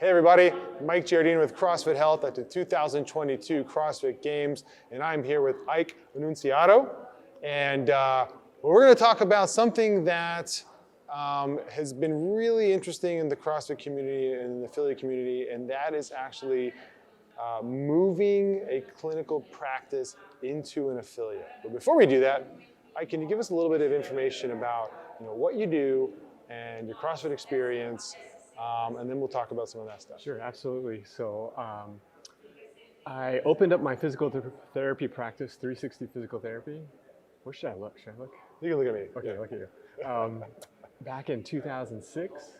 Hey everybody, Mike Giardino with CrossFit Health at the 2022 CrossFit Games, and I'm here with Ike Annunziato. And we're going to talk about something that has been really interesting in the CrossFit community and the affiliate community, and that is actually moving a clinical practice into an affiliate. But before we do that, Ike, can you give us a little bit of information about what you do and your CrossFit experience? And then we'll talk about some of that stuff. Sure, absolutely. So I opened up my physical therapy practice, 360 Physical Therapy. Where should I look? Should I look? You can look at me. Okay, yeah. Look at you. Back in 2006,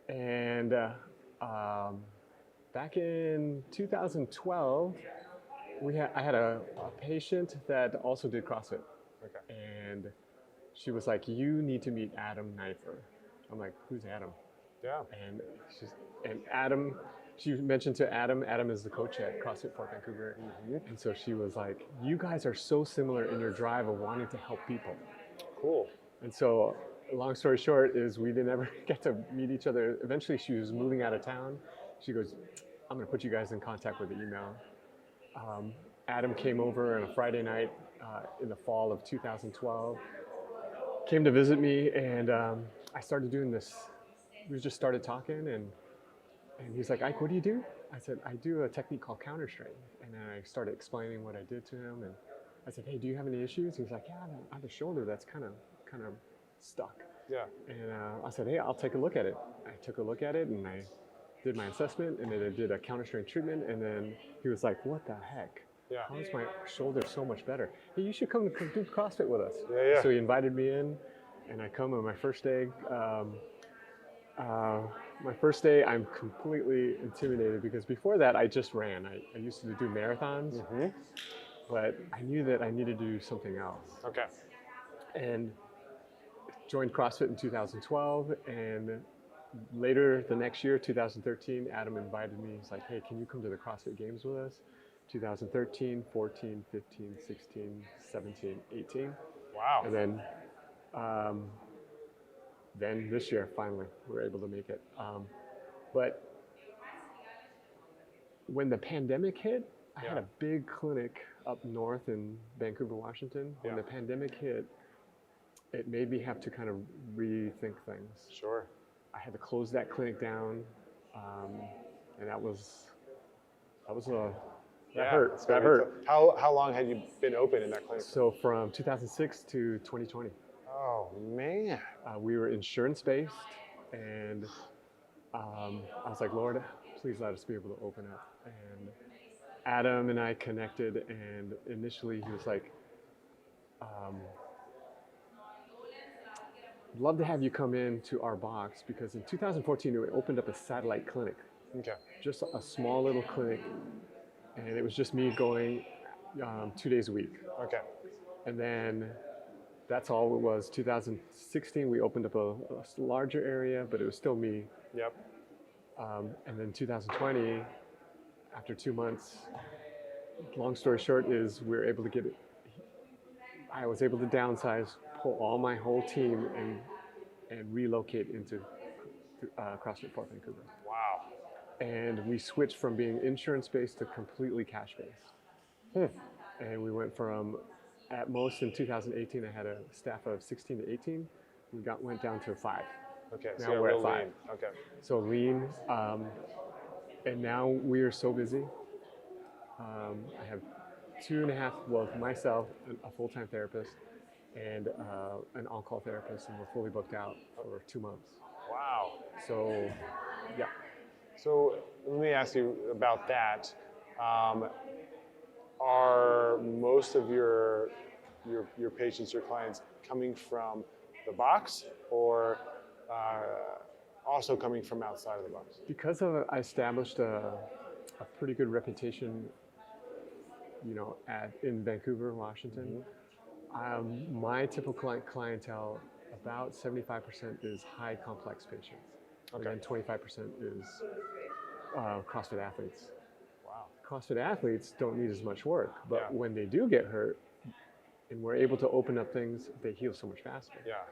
and back in 2012, I had a patient that also did CrossFit. Okay. And she was like, "You need to meet Adam Knifer." I'm like, "Who's Adam?" Yeah. And Adam, she mentioned to Adam is the coach at CrossFit Fort Vancouver. Mm-hmm. And so she was like, "You guys are so similar in your drive of wanting to help people." Cool. And so long story short is we didn't ever get to meet each other. Eventually she was moving out of town. She goes, "I'm gonna put you guys in contact with the email." Adam came over on a Friday night in the fall of 2012, came to visit me, and I started doing this. We just started talking, and he's like, "Ike, what do you do?" I said, "I do a technique called counter strain." And then I started explaining what I did to him, and I said, "Hey, do you have any issues?" He's like, "Yeah, I have a shoulder that's kind of stuck." Yeah. And I said, "Hey, I'll take a look at it." I took a look at it, and I did my assessment, and then I did a counter strain treatment, and then he was like, "What the heck? Yeah. How is my shoulder so much better? Hey, you should come do CrossFit with us." Yeah. So he invited me in, and I come on my first day. I'm completely intimidated because before that I just ran. I used to do marathons, but I knew that I needed to do something else. Okay. And joined CrossFit in 2012, and later the next year, 2013, Adam invited me. He's like, "Hey, can you come to the CrossFit Games with us?" 2013, 14, 15, 16, 17, 18. Wow. And then this year, finally, we were able to make it. But when the pandemic hit, I had a big clinic up north in Vancouver, Washington. When the pandemic hit, it made me have to kind of rethink things. Sure. I had to close that clinic down, and that hurt. That hurt. How long had you been open in that clinic? So from 2006 to 2020. Oh man. We were insurance-based, and I was like, "Lord, please let us be able to open up." And Adam and I connected, and initially he was like, "Love to have you come into our box," because in 2014 we opened up a satellite clinic. Okay. Just a small little clinic, and it was just me going 2 days a week. Okay. And then that's all it was. 2016, we opened up a larger area, but it was still me. Yep. And then 2020, after 2 months, long story short is I was able to downsize, pull all my whole team and relocate into CrossFit Fort Vancouver. Wow. And we switched from being insurance-based to completely cash-based. And we went from, at most in 2018, I had a staff of 16 to 18. We went down to 5. Okay. Now So we're at lean. 5. Okay. So lean, and now we are so busy. I have 2.5, well, myself, a full-time therapist, and an on-call therapist, and we're fully booked out for 2 months. Wow. So, yeah. So let me ask you about that. Are most of your patients, your clients, coming from the box, or also coming from outside of the box? Because I established a pretty good reputation, in Vancouver, Washington, my typical clientele, about 75% is high complex patients. Okay. And then 25% is CrossFit athletes. Wow. CrossFit athletes don't need as much work, but Yeah. when they do get hurt and we're able to open up things, they heal so much faster. Yeah.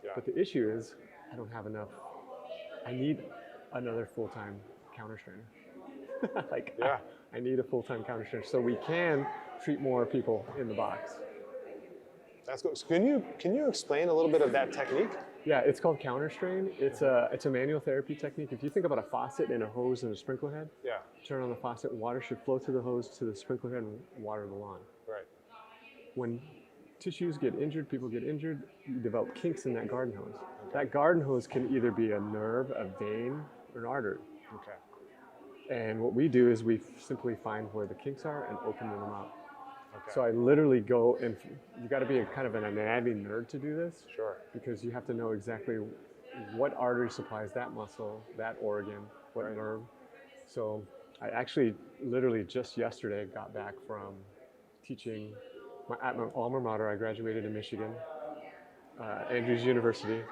Yeah. But the issue is I don't have enough. I need another full-time counter strainer. Like, Yeah. I need a full-time counter strainer so we can treat more people in the box. That's good. So can you explain a little bit of that technique? Yeah, it's called counter strain. It's a manual therapy technique. If you think about a faucet and a hose and a sprinkler head, Yeah. turn on the faucet, water should flow through the hose to the sprinkler head and water the lawn. Right. When tissues get injured, people get injured, you develop kinks in that garden hose. That garden hose can either be a nerve, a vein, or an artery. Okay. And what we do is we simply find where the kinks are and open them up. Okay. So I literally go, and you got to be a kind of an anatomy nerd to do this. Sure. Because you have to know exactly what artery supplies that muscle, that organ, what nerve. So I actually literally just yesterday got back from teaching at my alma mater. I graduated in Michigan, Andrews University,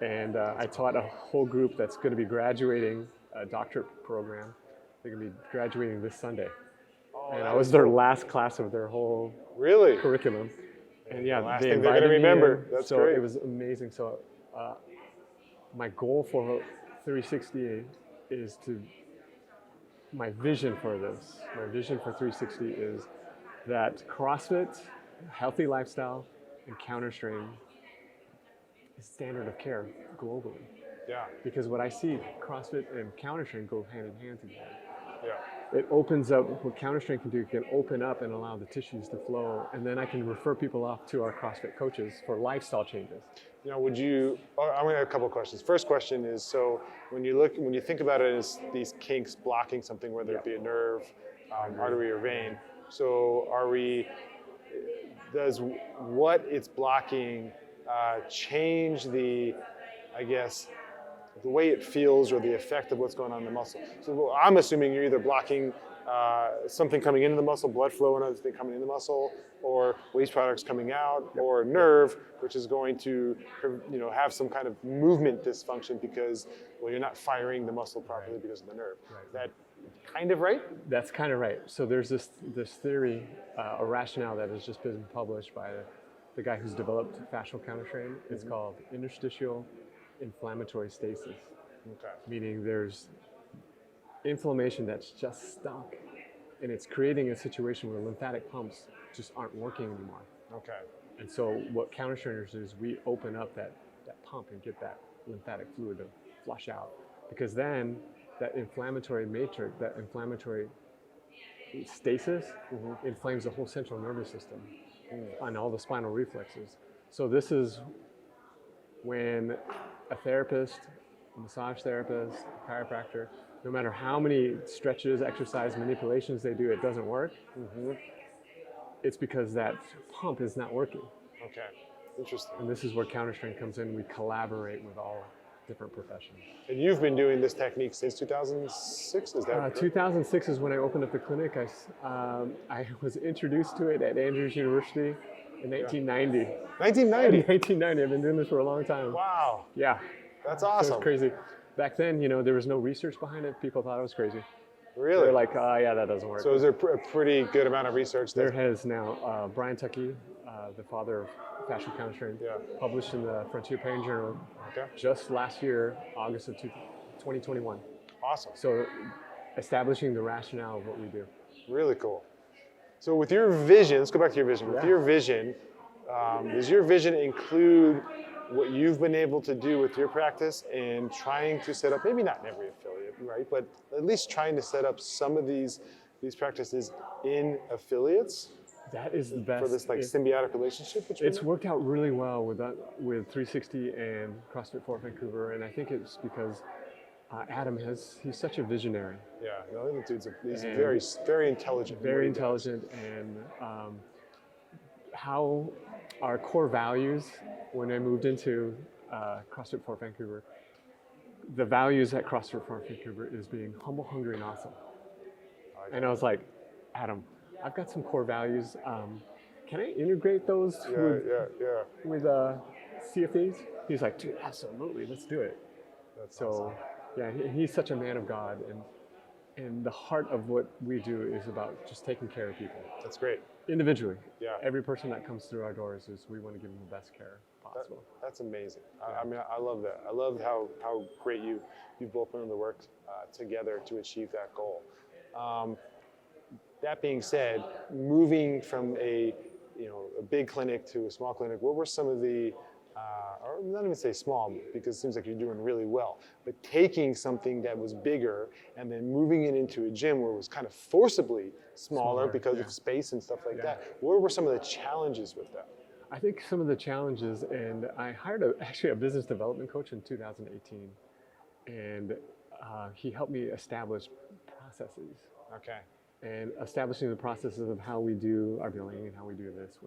and I taught a whole group that's going to be graduating a doctorate program. They're going to be graduating this Sunday. Oh, And I was their last class of their whole really curriculum. And yeah, the last they thing they're going to invited me remember. in, That's so great. it was amazing. So my goal for 360 is my vision for this, my vision for 360 is that CrossFit, healthy lifestyle, and counter strain is standard of care globally. Yeah. Because what I see, CrossFit and counter strain go hand in hand together. Yeah. It opens up, what counter strain can do, it can open up and allow the tissues to flow, and then I can refer people off to our CrossFit coaches for lifestyle changes. You know, I'm going to have a couple of questions. First question is, so when you think about it as these kinks blocking something, whether it be a nerve, artery, or vein, so does what it's blocking change the way it feels or the effect of what's going on in the muscle? So I'm assuming you're either blocking something coming into the muscle, blood flow and other thing coming in the muscle, or waste products coming out, or nerve, which is going to have some kind of movement dysfunction because you're not firing the muscle properly because of the nerve. Is that kind of right? That's kind of right. So there's this theory, a rationale that has just been published by the guy who's developed fascial counter strain. It's called interstitial inflammatory stasis. Okay. Meaning there's inflammation that's just stuck, and it's creating a situation where lymphatic pumps just aren't working anymore. Okay. And so what counter strainers do is we open up that pump and get that lymphatic fluid to flush out, because then that inflammatory matrix, that inflammatory stasis inflames the whole central nervous system and all the spinal reflexes. So this is when a therapist, a massage therapist, a chiropractor, no matter how many stretches, exercise, manipulations they do, it doesn't work. It's because that pump is not working. Okay. Interesting. And this is where counter strain comes in. We collaborate with all different professions. And you've been doing this technique since 2006, is that correct? 2006 is when I opened up the clinic. I was introduced to it at Andrews University in 1990. 1990? 1990. I've been doing this for a long time. Wow. Yeah. That's So awesome. it's crazy. Back then, there was no research behind it. People thought I was crazy. Really? They're like, oh, yeah, that doesn't work. So is there a pretty good amount of research There there? has now, Brian Tuckey, the father of fascial counter strain, published in the Frontier Pain Journal just last year, August of 2021. Awesome. So establishing the rationale of what we do. Really cool. So with your vision, let's go back to your vision. With your vision, does your vision include what you've been able to do with your practice in trying to set up, maybe not in every affiliate, right, but at least trying to set up some of these practices in affiliates? That is the best. For this symbiotic relationship between It's worked out really well with 360 and CrossFit Fort Vancouver, and I think it's because Adam he's such a visionary. Yeah, no, the dude's he's very, very intelligent. Very intelligent, and how our core values, when I moved into CrossFit Fort Vancouver, the values at CrossFit Fort Vancouver is being humble, hungry, and awesome. And I was like, Adam, I've got some core values. Can I integrate those with CFAs? He's like, dude, absolutely, let's do it. That's so, awesome. Yeah, he's such a man of God, and the heart of what we do is about just taking care of people. That's great. Individually. Yeah. Every person that comes through our doors we want to give them the best care. possible. That's amazing. I mean, I love that. I love how great you've both put in the work together to achieve that goal. That being said, moving from a big clinic to a small clinic, what were some of the or not even say small, because it seems like you're doing really well, but taking something that was bigger and then moving it into a gym where it was kind of forcibly smaller because of space and stuff like that. What were some of the challenges with that? I think some of the challenges, and I hired actually a business development coach in 2018, and he helped me establish processes. Okay. And establishing the processes of how we do our billing and how we do this.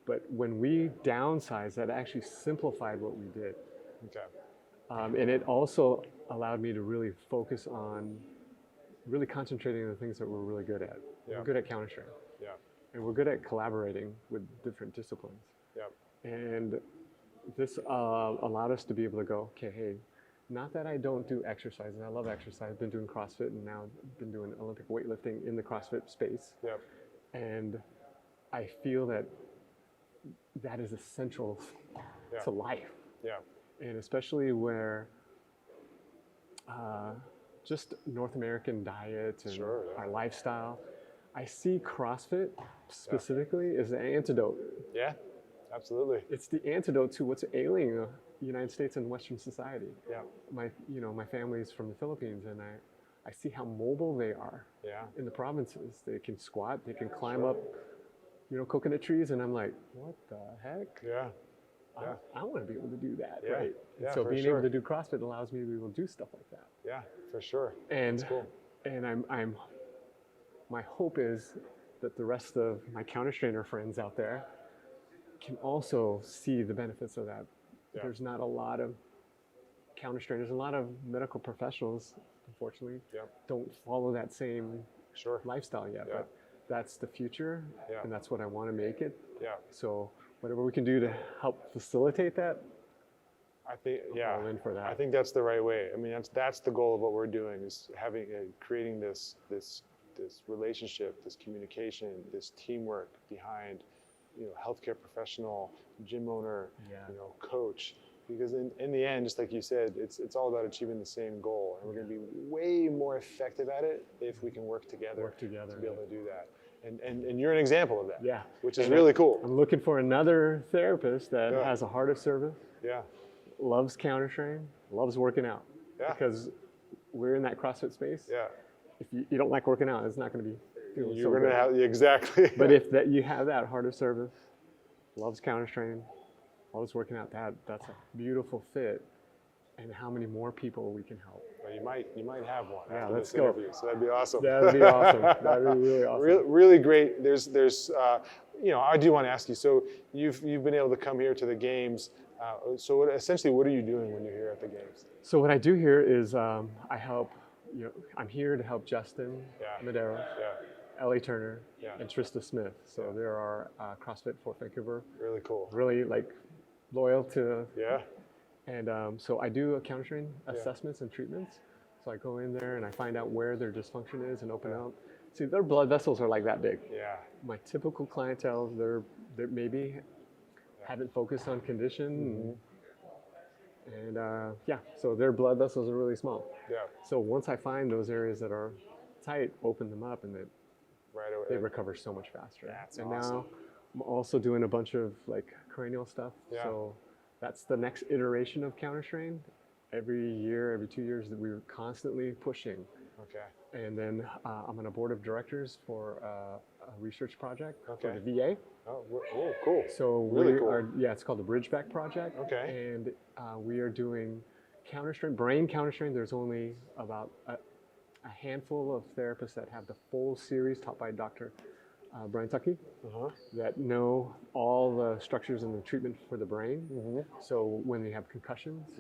But when we downsized, that actually simplified what we did. Okay. And it also allowed me to really focus on really concentrating on the things that we're really good at. Yeah. We're good at counter strength. Yeah. And we're good at collaborating with different disciplines. Yeah. And this allowed us to be able to go, okay, hey, not that I don't do exercise, and I love exercise. I've been doing CrossFit, and now I've been doing Olympic weightlifting in the CrossFit space. Yep. And I feel that that is essential to life. Yeah. And especially where just North American diet and our lifestyle, I see CrossFit specifically as an antidote. Yeah, absolutely. It's the antidote to what's ailing the United States and Western society. Yeah. My family's from the Philippines, and I see how mobile they are in the provinces. They can squat, they can climb up, coconut trees, and I'm like, what the heck? Yeah. I want to be able to do that, Yeah. right? Yeah, so for being sure. able to do CrossFit allows me to be able to do stuff like that. Yeah, for sure. And That's cool. and my hope is that the rest of my counter trainer friends out there can also see the benefits of that. Yeah. There's not a lot of counter trainers, a lot of medical professionals, unfortunately, don't follow that same lifestyle yet. Yeah. But that's the future, and that's what I want to make it. Yeah. So whatever we can do to help facilitate that, I think, all in for that. I think that's the right way. I mean, that's the goal of what we're doing, is having creating this relationship, this communication, this teamwork behind, healthcare professional, gym owner, coach. Because in the end, just like you said, it's all about achieving the same goal, and we're going to be way more effective at it if we can work together to be able to do that. And you're an example of that. Yeah. Which is really cool. I'm looking for another therapist that has a heart of service. Yeah. Loves counter training, loves working out. Yeah. Because we're in that CrossFit space. Yeah. If you don't like working out, it's not going to be feeling You're so going to good. have exactly. But if you have that heart of service, loves counter training, loves working out, that's a beautiful fit. And how many more people we can help. Well, you might have one after let's this go. interview, so that'd be awesome. That'd be awesome. That'd be really awesome. Really great. There's I do want to ask you. So you've been able to come here to the games. So essentially, what are you doing when you're here at the games? So what I do here is I help. I'm here to help Justin Madero, Ellie Turner, and Trista Smith. So there are CrossFit Fort Vancouver. Really cool. Really loyal to. Yeah. And so I do counter training assessments and treatments. So I go in there and I find out where their dysfunction is and open up. See, their blood vessels are like that big. Yeah. My typical clientele, they're maybe haven't focused on condition. And so their blood vessels are really small. Yeah. So once I find those areas that are tight, open them up, and they recover so much faster. That's and awesome. now I'm also doing a bunch of cranial stuff. Yeah. So that's the next iteration of counter strain. Every year, every 2 years, that we're constantly pushing. Okay. And then I'm on a board of directors for a research project for Okay. the VA. Oh, cool. So Really we cool. are, it's called the Bridgeback Project. Okay. And we are doing counter strain, brain counter strain. There's only about a handful of therapists that have the full series taught by Dr. Brian Tuckey that know all the structures and the treatment for the brain. So when they have concussions,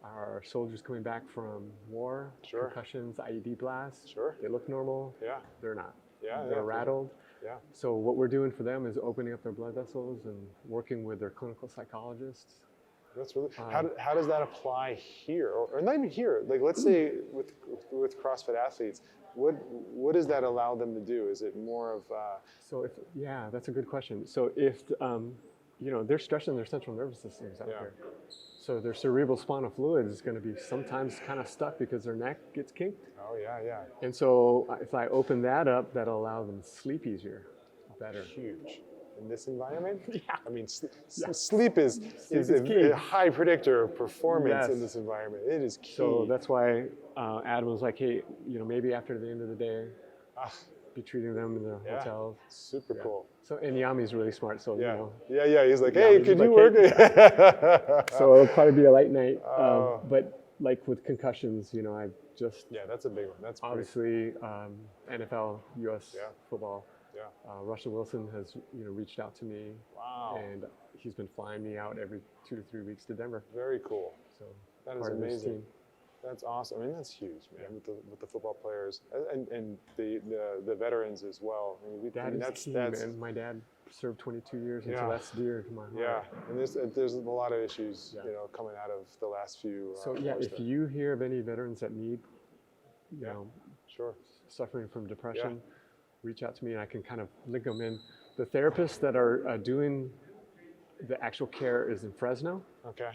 our soldiers coming back from war, concussions, IED blasts, they look normal. Yeah. They're not. Yeah. They're rattled. Yeah. So what we're doing for them is opening up their blood vessels and working with their clinical psychologists. That's really. How does that apply here, or not even here? Like, let's say with CrossFit athletes, what does that allow them to do? Is it more of? So that's a good question. So if they're stretching their central nervous systems out Yeah. there. So their cerebral spinal fluid is going to be sometimes kind of stuck because their neck gets kinked. Oh yeah, yeah. And so if I open that up, that'll allow them to sleep easier, better. Huge. In this environment? Yeah. I mean, sleep is is key. a high predictor of performance Yes. in this environment. It is key. So that's why Adam was like, hey, maybe after the end of the day, Ah, be treating them in the yeah. hotels. Super cool. So, and Yami's really smart. So, Yeah. Yeah. He's like, Yeah, hey, he's could you like, work? so it'll probably be a light night. Oh. But like with concussions, I just Yeah, that's a big one. That's pretty, obviously NFL, U.S. Yeah. football. yeah. Russell Wilson has reached out to me, Wow. and he's been flying me out every 2 to 3 weeks to Denver. Very cool. So That is part of this amazing. team. That's awesome. I mean, that's huge, man. With the football players and the veterans as well. I mean, That is key, man. My dad served 22 years, and Yeah. so that's dear to my heart. Yeah, and there's a lot of issues, Yeah. coming out of the last few. So yeah, wars if that- you hear of any veterans that need, Yeah. Sure. suffering from depression, reach out to me and I can kind of link them in. The therapists that are doing the actual care is in Fresno, Okay.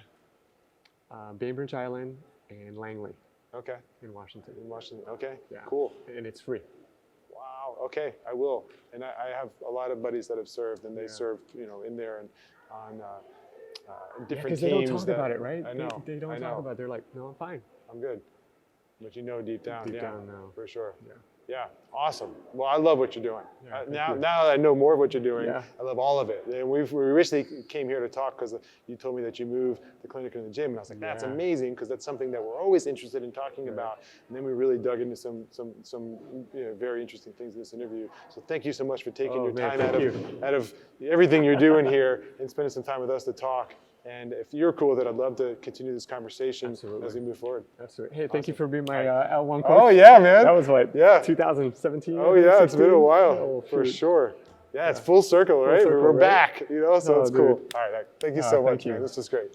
Bainbridge Island, and Langley Okay. in Washington. In Washington. Okay. Yeah. Cool. And it's free. Wow. Okay. I will. And I have a lot of buddies that have served, and they Yeah. served, in there and on different Because teams. they don't talk that- about it, right? I know. They don't I know. talk about it. They're like, no, I'm fine. I'm good. But deep down, Deep yeah, down, no. for sure. Yeah. Yeah, awesome. Well, I love what you're doing. Yeah, thank now you. that I know more of what you're doing, Yeah. I love all of it. And we recently came here to talk because you told me that you moved the clinic and the gym, and I was like, that's Yeah. amazing because that's something that we're always interested in talking Right. about. And then we really dug into some very interesting things in this interview. So thank you so much for taking Oh, your man, time thank out of everything you're doing here and spending some time with us to talk. And if you're cool with it, I'd love to continue this conversation Absolutely. as we move forward. Absolutely. Hey, thank you for being my L1 coach. Oh yeah, man. That was what? Yeah. 2017. Oh yeah, it's been a 16? while Oh, for shoot. sure. Yeah, it's full circle, right? circle, We're right? back, so Oh, it's cool. dude. All right, thank you so Thank much, you. man. This is great.